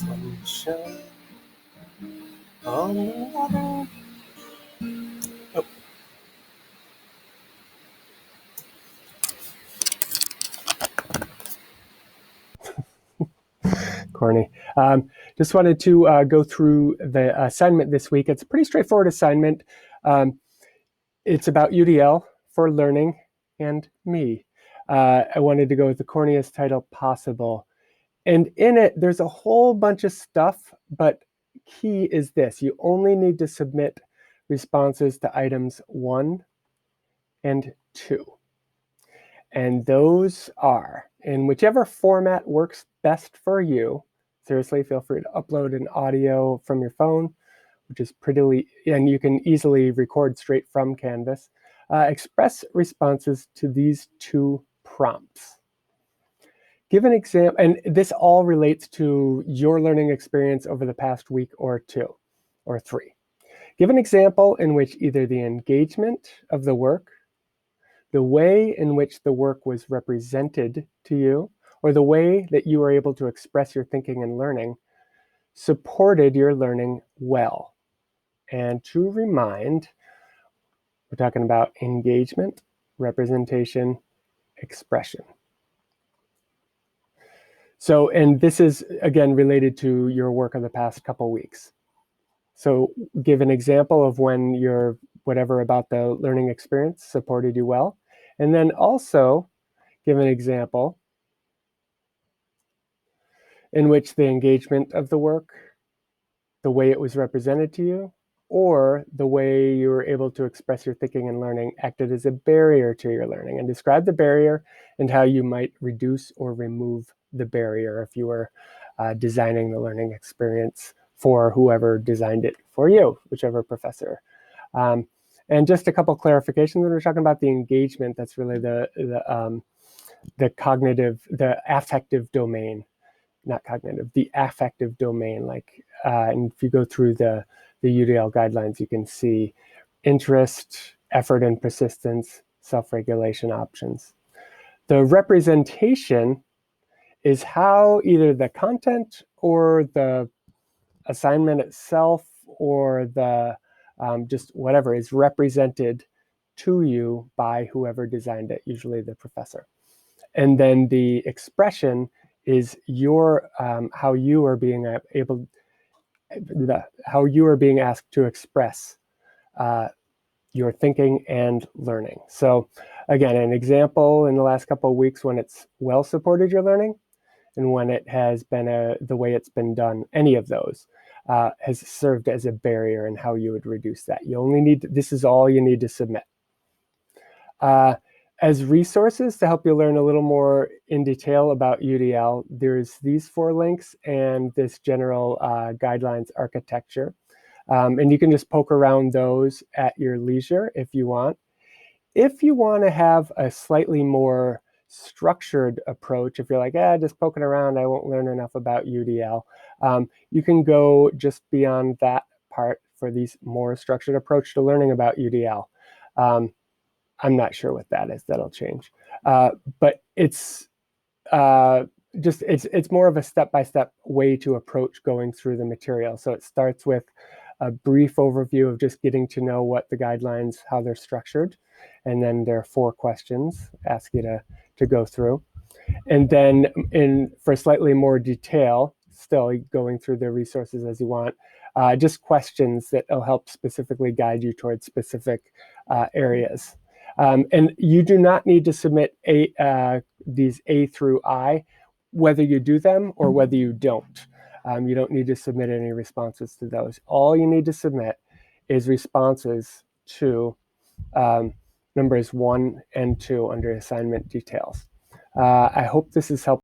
sunshine on the water. Oh. Corny. Just wanted to go through the assignment this week. It's a pretty straightforward assignment. It's about UDL for learning and me. I wanted to go with the corniest title possible. And in it, there's a whole bunch of stuff, but key is this. You only need to submit responses to items 1 and 2. And those are, in whichever format works best for you. Seriously, feel free to upload an audio from your phone, which is prettily, and you can easily record straight from Canvas. Express responses to these 2 prompts. Give an example, and this all relates to your learning experience over the past week or 2 or 3. Give an example in which either the engagement of the work, the way in which the work was represented to you, or the way that you were able to express your thinking and learning supported your learning well. And to remind, we're talking about engagement, representation, expression. So, and this is, again, related to your work of the past couple weeks. So give an example of when your whatever about the learning experience supported you well. And then also give an example in which the engagement of the work, the way it was represented to you, or the way you were able to express your thinking and learning acted as a barrier to your learning. And describe the barrier and how you might reduce or remove the barrier if you were designing the learning experience for whoever designed it for you, whichever professor. And just a couple clarifications when we're talking about the engagement, that's really the cognitive, the affective domain, not cognitive, the affective domain. Like, and if you go through the UDL guidelines, you can see interest, effort and persistence, self-regulation options. The representation is how either the content or the assignment itself or the just whatever is represented to you by whoever designed it, usually the professor. And then the expression is your how you are being how you are being asked to express your thinking and learning. So again, an example in the last couple of weeks when it's well supported your learning, and when it has been the way it's been done, any of those has served as a barrier in how you would reduce that. You only need, this is all you need to submit. As resources to help you learn a little more in detail about UDL, there's these 4 links and this general guidelines architecture. And you can just poke around those at your leisure if you want. If you want to have a slightly more structured approach, if you're like, just poking around, I won't learn enough about UDL, you can go just beyond that part for these more structured approach to learning about UDL. I'm not sure what that is. That'll change. But it's just, it's more of a step-by-step way to approach going through the material. So it starts with a brief overview of just getting to know what the guidelines, how they're structured. And then there are 4 questions ask you to go through. And then for slightly more detail, still going through the resources as you want, just questions that will help specifically guide you towards specific areas. And you do not need to submit these A through I, whether you do them or whether you don't. You don't need to submit any responses to those. All you need to submit is responses to numbers 1 and 2 under assignment details. I hope this is helpful.